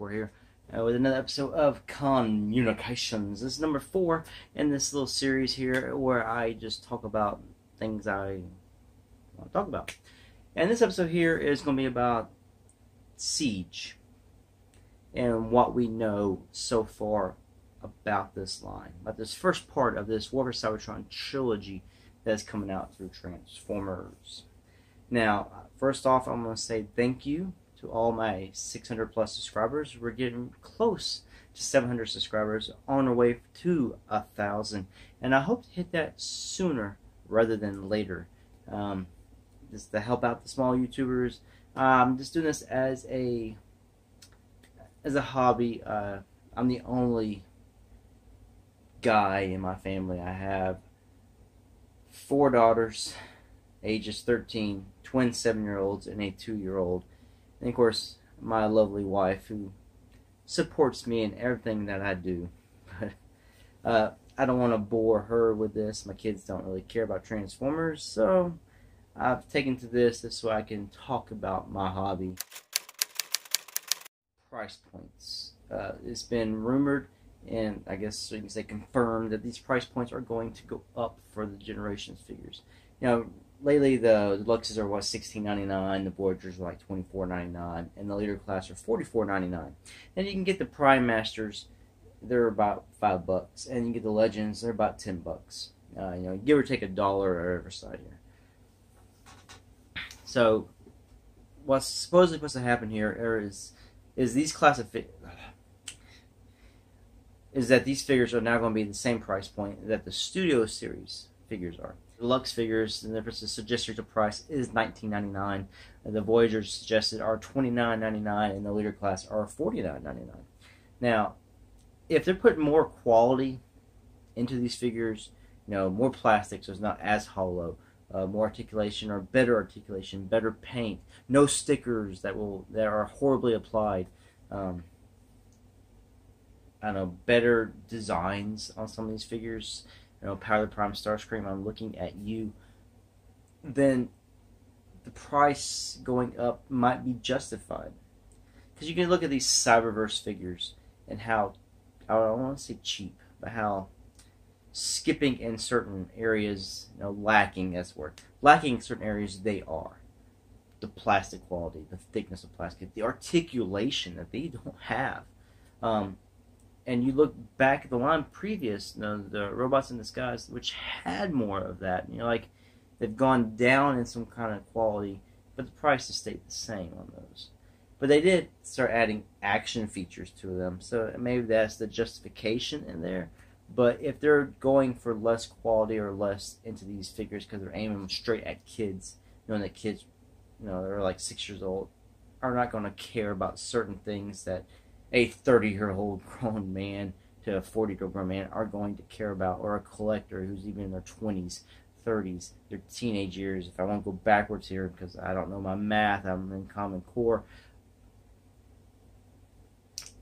4 here with another episode of Con-munications. This is number 4 in this little series here where I just talk about things I want to talk about. And this episode here is going to be about Siege and what we know so far about this line, about this first part of this Warfare Cybertron trilogy that's coming out through Transformers. Now, first off, I'm going to say thank you to all my 600 plus subscribers. We're getting close to 700 subscribers, on our way to 1,000, and I hope to hit that sooner rather than later. Just to help out the small YouTubers. I'm just doing this as a hobby. I'm the only guy in my family. I have 4 daughters, ages 13, twin 7-year-olds, and a 2-year-old. And of course, my lovely wife, who supports me in everything that I do. But I don't want to bore her with this. My kids don't really care about Transformers, so I've taken to this so I can talk about my hobby. Price points. It's been rumored, and I guess you can say confirmed, that these price points are going to go up for the Generations figures. You know, lately the deluxes are what, $16.99, the Voyagers are like $24.99, and the leader class are $44.99. And you can get the Prime Masters, they're about $5, and you can get the Legends, they're about $10. You know, give or take $1 or every side here. So, what's supposedly supposed to happen here is these is that these figures are now going to be the same price point that the Studio Series figures are. The Deluxe figures, the difference is suggested to price is $19.99. The Voyagers suggested are $29.99, and the leader class are $49.99. Now, if they're putting more quality into these figures, you know, more plastic, so it's not as hollow, more articulation or better articulation, better paint, no stickers that are horribly applied. I don't know, better designs on some of these figures. You know, Power the Prime Starscream, I'm looking at you. Then the price going up might be justified, because you can look at these Cyberverse figures and how, I don't want to say cheap, but how skipping in certain areas, you know, lacking, that's the word, lacking in certain areas they are. The plastic quality, the thickness of plastic, the articulation that they don't have. And you look back at the line previous, you know, the Robots in Disguise, which had more of that. You know, like, they've gone down in some kind of quality, but the price has stayed the same on those. But they did start adding action features to them, so maybe that's the justification in there. But if they're going for less quality or less into these figures because they're aiming straight at kids, knowing that kids, you know, they're like 6 years old, are not going to care about certain things that a 30-year-old grown man to a 40-year-old grown man are going to care about, or a collector who's even in their 20s, 30s, their teenage years. If I want to go backwards here because I don't know my math, I'm in Common Core.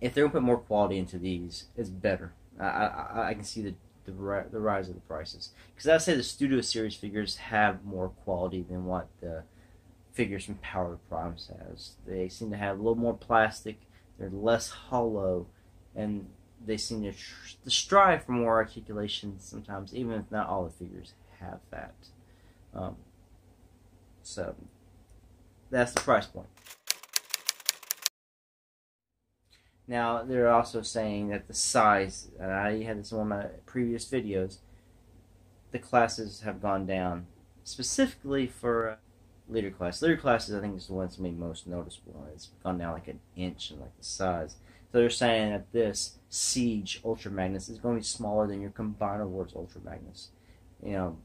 If they're going to put more quality into these, it's better. I can see the rise of the prices. Because I say the Studio Series figures have more quality than what the figures from Power of Primes has. They seem to have a little more plastic. They're less hollow, and they seem to strive for more articulation sometimes, even if not all the figures have that. So, that's the price point. Now, they're also saying that the size, and I had this in one of my previous videos, the classes have gone down, specifically for leader class. Leader classes, I think, is the one that's made most noticeable. It's gone down like an inch in like the size. So they're saying that this Siege Ultra Magnus is going to be smaller than your Combiner Wars Ultra Magnus. You know,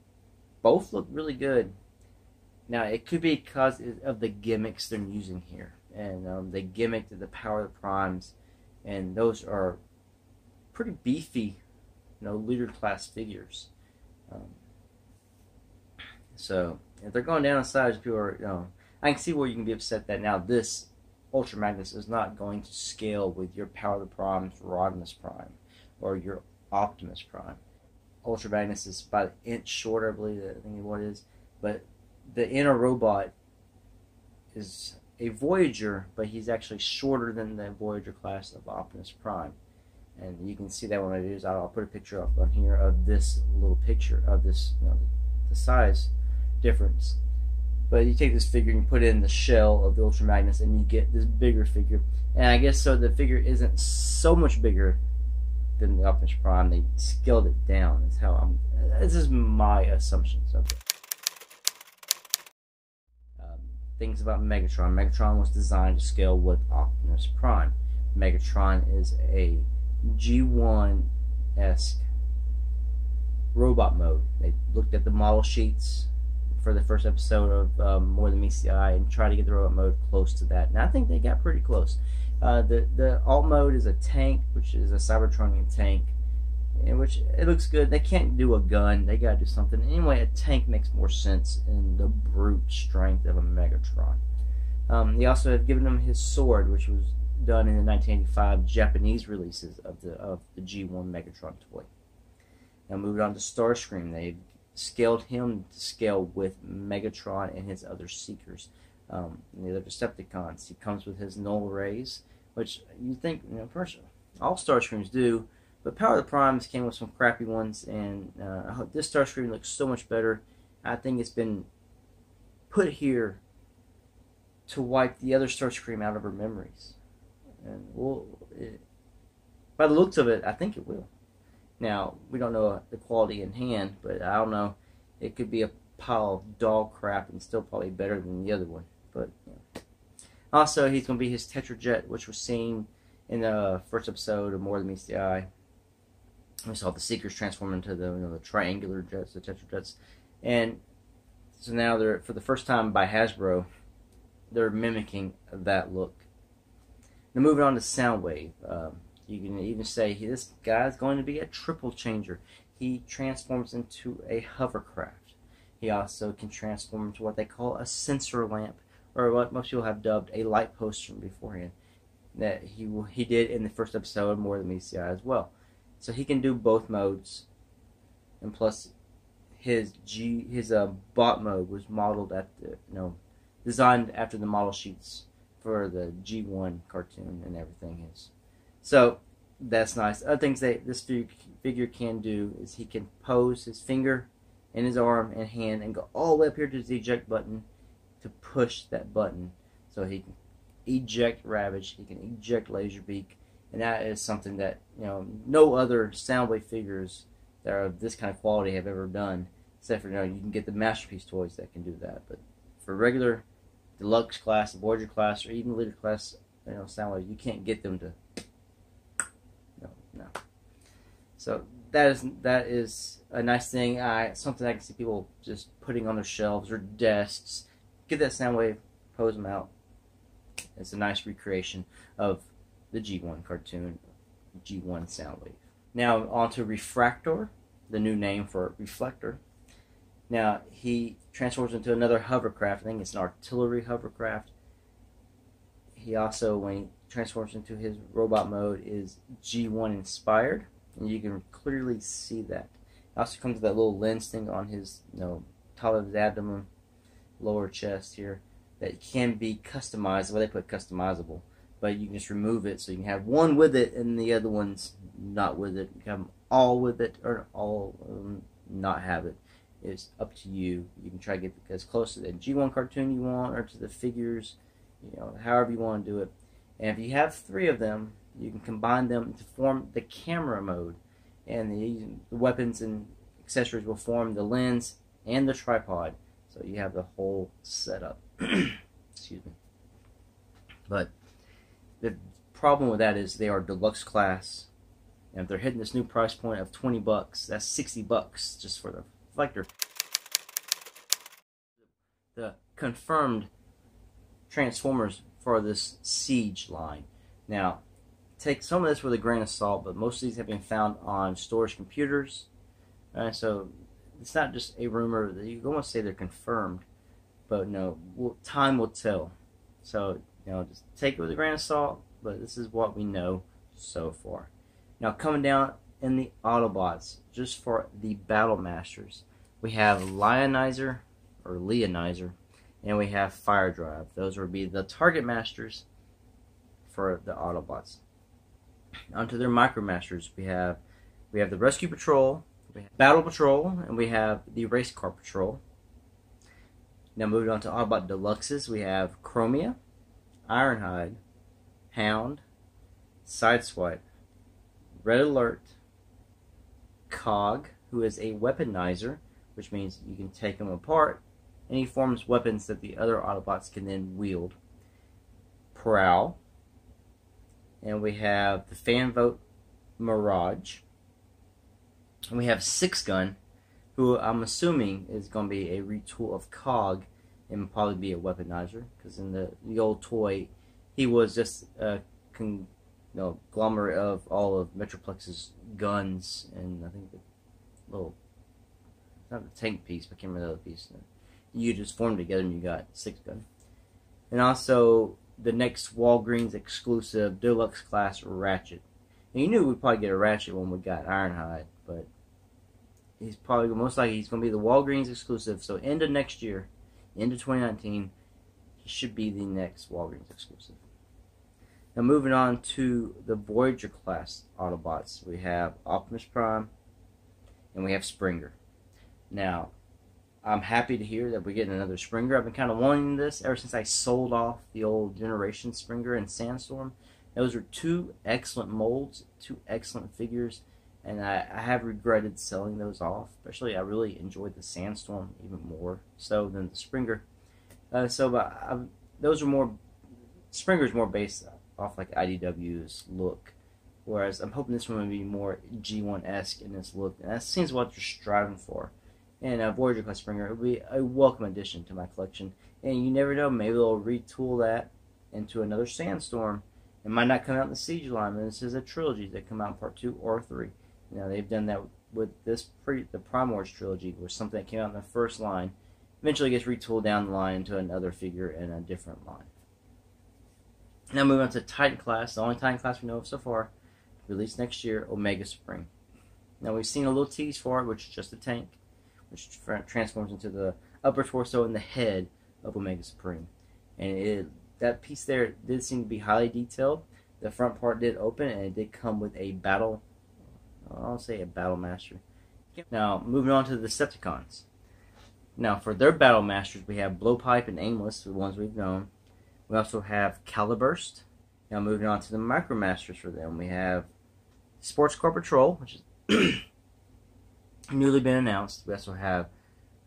both look really good. Now, it could be because of the gimmicks they're using here. And they gimmicked the Power of the Primes, and those are pretty beefy, you know, leader class figures. So if they're going down in size, people are, you know, I can see where you can be upset that now this Ultra Magnus is not going to scale with your Power of the Primes Rodimus Prime or your Optimus Prime. Ultra Magnus is about an inch shorter, I believe, I think what it is, but the inner robot is a Voyager, but he's actually shorter than the Voyager class of Optimus Prime. And you can see that when I do. I'll put a picture up on here of this little picture of this, the size difference. But you take this figure and you put it in the shell of the Ultra Magnus, and you get this bigger figure. And I guess so the figure isn't so much bigger than the Optimus Prime. They scaled it down. That's how this is my assumptions of it. Things about Megatron. Megatron was designed to scale with Optimus Prime. Megatron is a G1-esque robot mode. They looked at the model sheets for the first episode of More Than Meets the Eye and tried to get the robot mode close to that. And I think they got pretty close. The alt mode is a tank, which is a Cybertronian tank, in which it looks good. They can't do a gun. They gotta do something. Anyway, a tank makes more sense in the brute strength of a Megatron. They also have given him his sword, which was done in the 1985 Japanese releases of the G1 Megatron toy. Now moving on to Starscream, they've scaled him to scale with Megatron and his other Seekers, and the other Decepticons. He comes with his null rays, which you think, first, all Starscreams do, but Power of the Primes came with some crappy ones, and this Starscream looks so much better. I think it's been put here to wipe the other Starscream out of her memories. And by the looks of it, I think it will. Now, we don't know the quality in hand, but I don't know. It could be a pile of dog crap and still probably better than the other one. But also, he's going to be his Tetrajet, which was seen in the first episode of More Than Meets the Eye. We saw the Seekers transform into the triangular jets, the Tetrajets. And so now they're, for the first time by Hasbro, they're mimicking that look. Now moving on to Soundwave. You can even say this guy's going to be a triple changer. He transforms into a hovercraft. He also can transform into what they call a sensor lamp, or what most people have dubbed a light post from beforehand. That he did in the first episode More Than Meets the Eye as well. So he can do both modes, and plus his bot mode was modeled at designed after the model sheets for the G1 cartoon and everything is. So that's nice. Other things that this figure can do is he can pose his finger and his arm and hand and go all the way up here to the eject button to push that button. So he can eject Ravage, he can eject Laserbeak, and that is something that no other Soundwave figures that are of this kind of quality have ever done, except for you can get the Masterpiece toys that can do that. But for regular Deluxe class, Voyager class, or even Leader class, Soundwave, you can't get them to. No. So that is a nice thing. Something I can see people just putting on their shelves or desks. Get that Soundwave, pose them out. It's a nice recreation of the G1 cartoon, G1 Soundwave. Now on to Refractor, the new name for Reflector. Now he transforms into another hovercraft. I think it's an artillery hovercraft. He also, when he transforms into his robot mode, is G1 inspired, and you can clearly see that. It also comes with that little lens thing on his top of his abdomen, lower chest here, that can be customized. Well, they put customizable, but you can just remove it, so you can have one with it and the other one's not with it. You can have them all with it or all not have it. It's up to you. You can try to get as close to the G1 cartoon you want, or to the figures, however you want to do it. And if you have 3 of them, you can combine them to form the camera mode, and the weapons and accessories will form the lens and the tripod. So you have the whole setup. Excuse me. But the problem with that is they are deluxe class, and if they're hitting this new price point of $20, that's $60 just for the reflector. The confirmed Transformers for this Siege line. Now, take some of this with a grain of salt, but most of these have been found on storage computers. So it's not just a rumor. You don't want to say they're confirmed, but no, time will tell. So just take it with a grain of salt. But this is what we know so far. Now coming down in the Autobots, just for the Battle Masters, we have Leonizer, and we have Fire Drive. Those would be the target masters for the Autobots. Onto their Micromasters, we have the Rescue Patrol, we have Battle Patrol, and we have the Race Car Patrol. Now moving on to Autobot Deluxes, we have Chromia, Ironhide, Hound, Sideswipe, Red Alert, Cog, who is a weaponizer, which means you can take them apart, and he forms weapons that the other Autobots can then wield. Prowl, and we have the fan vote Mirage, and we have Six Gun, who I'm assuming is going to be a retool of Cog and probably be a weaponizer, because in the old toy, he was just a conglomerate of all of Metroplex's guns, and I think the little, not the tank piece, but I can't remember the other piece. You just formed together and you got Six Gun. And also the next Walgreens exclusive deluxe class Ratchet. And you knew we'd probably get a Ratchet when we got Ironhide, but he's probably most likely he's going to be the Walgreens exclusive. So end of next year, end of 2019, he should be the next Walgreens exclusive. Now moving on to the Voyager class Autobots, we have Optimus Prime and we have Springer. Now, I'm happy to hear that we're getting another Springer. I've been kind of wanting this ever since I sold off the old Generation Springer and Sandstorm. Those are two excellent molds, two excellent figures, and I have regretted selling those off. Especially, I really enjoyed the Sandstorm even more so than the Springer. Those are more, Springer's more based off like IDW's look, whereas I'm hoping this one will be more G1-esque in its look, and that seems what they're striving for. And Voyager class Springer will be a welcome addition to my collection. And you never know, maybe they'll retool that into another Sandstorm. It might not come out in the Siege line, but this is a trilogy that come out in part 2 or 3. You know, they've done that with the Prime Wars trilogy, where something that came out in the first line eventually gets retooled down the line into another figure in a different line. Now moving on to Titan class, the only Titan class we know of so far, released next year, Omega Supreme. Now we've seen a little tease for it, which is just a tank, which transforms into the upper torso and the head of Omega Supreme. And that piece there did seem to be highly detailed. The front part did open, and it did come with a battle, I'll say a battle master. Now, moving on to the Decepticons. Now, for their battle masters, we have Blowpipe and Aimless, the ones we've known. We also have Caliburst. Now, moving on to the Micromasters for them, we have Sports Car Patrol, which is newly been announced. We also have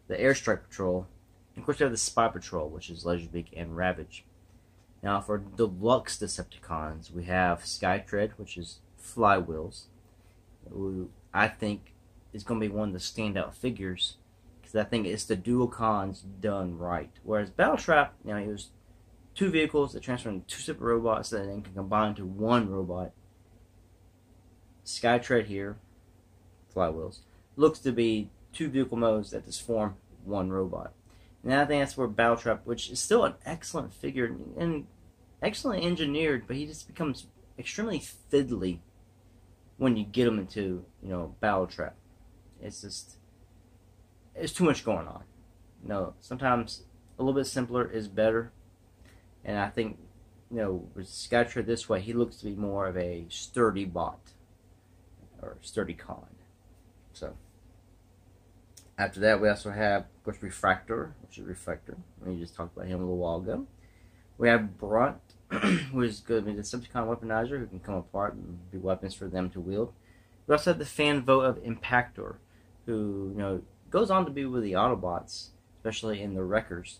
the Airstrike Patrol, and of course we have the Spy Patrol, which is Laserbeak and Ravage. Now for deluxe Decepticons, we have Skytread, which is Flywheels, who I think is going to be one of the standout figures, because I think it's the Duocons done right. Whereas Battletrap, you know, he was two vehicles that transfer into two separate robots that then can combine to one robot. Skytread here, Flywheels, looks to be two vehicle modes that just form one robot. And I think that's where Battletrap, which is still an excellent figure and excellently engineered, but he just becomes extremely fiddly when you get him into, you know, Battletrap. It's too much going on. You know, sometimes a little bit simpler is better. And I think, you know, with Skytread this way, he looks to be more of a sturdy bot or sturdy con. So after that, we also have, of course, Refractor, which is Reflector. We just talked about him a little while ago. We have Brunt, who is going to be the Decepticon weaponizer, who can come apart and be weapons for them to wield. We also have the fan vote of Impactor, who, you know, goes on to be with the Autobots, especially in the Wreckers.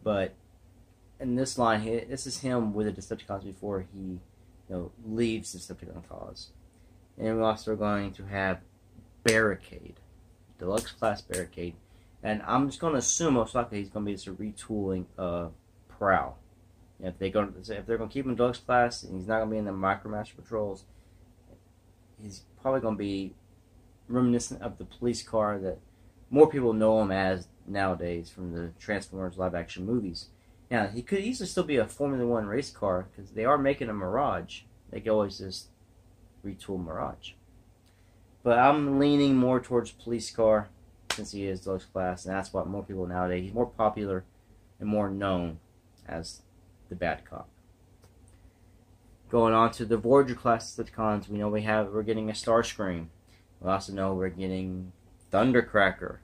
But in this line, this is him with the Decepticons before he, you know, leaves the Decepticon cause. And we're also going to have Barricade, deluxe class Barricade, and I'm just going to assume most likely he's going to be just a retooling of Prowl. If they're going to keep him deluxe class and he's not going to be in the Micromaster patrols, he's probably going to be reminiscent of the police car that more people know him as nowadays from the Transformers live action movies. Now, he could easily still be a Formula 1 race car, because they are making a Mirage. They can always just retool Mirage. But I'm leaning more towards police car, since he is deluxe class, and that's what more people nowadays, he's more popular and more known as the Bad Cop. Going on to the Voyager class Decepticons, we know we're getting a Starscream. We also know we're getting Thundercracker.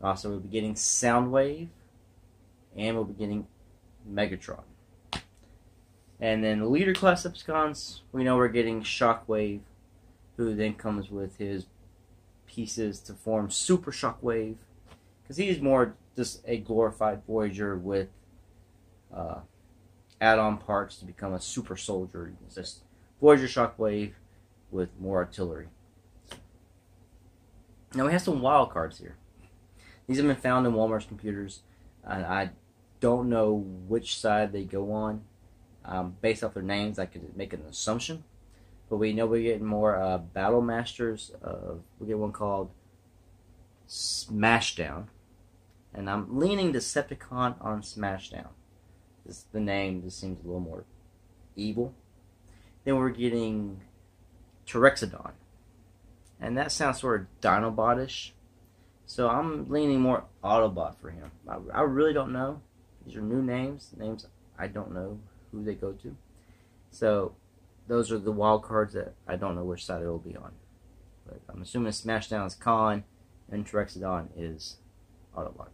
Also, we'll be getting Soundwave, and we'll be getting Megatron. And then the Leader class Decepticons, we know we're getting Shockwave, who then comes with his pieces to form Super Shockwave, because he's more just a glorified Voyager with add-on parts to become a super soldier. It's just Voyager Shockwave with more artillery. Now we have some wild cards here. These have been found in Walmart's computers, and I don't know which side they go on. Based off their names, I could make an assumption. But we know we're getting more Battle Masters. We get one called Smashdown. And I'm leaning Decepticon on Smashdown. The name just seems a little more evil. Then we're getting Terexodon. And that sounds sort of Dinobot-ish. So I'm leaning more Autobot for him. I really don't know. These are new names. Names I don't know who they go to. So those are the wild cards that I don't know which side it will be on. But I'm assuming Smashdown is Con and Terexodon is Autobot.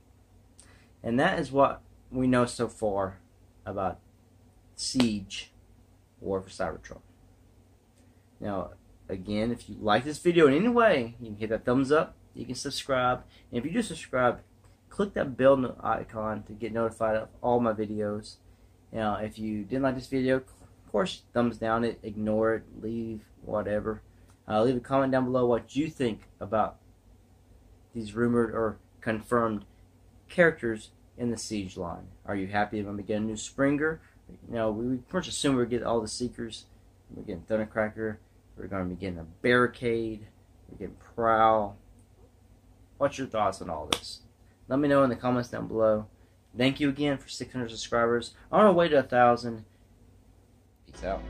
And that is what we know so far about Siege War for Cybertron. Now, again, if you like this video in any way, you can hit that thumbs up, you can subscribe, and if you do subscribe, click that bell icon to get notified of all my videos. Now, if you didn't like this video, of course, thumbs down it, ignore it, leave whatever. Leave a comment down below what you think about these rumored or confirmed characters in the Siege line. Are you happy when we get a new Springer? You know, we pretty much assume we're getting all the Seekers. We're getting Thundercracker. We're going to be getting a Barricade. We're getting Prowl. What's your thoughts on all this? Let me know in the comments down below. Thank you again for 600 subscribers. On our way to 1,000. Peace out.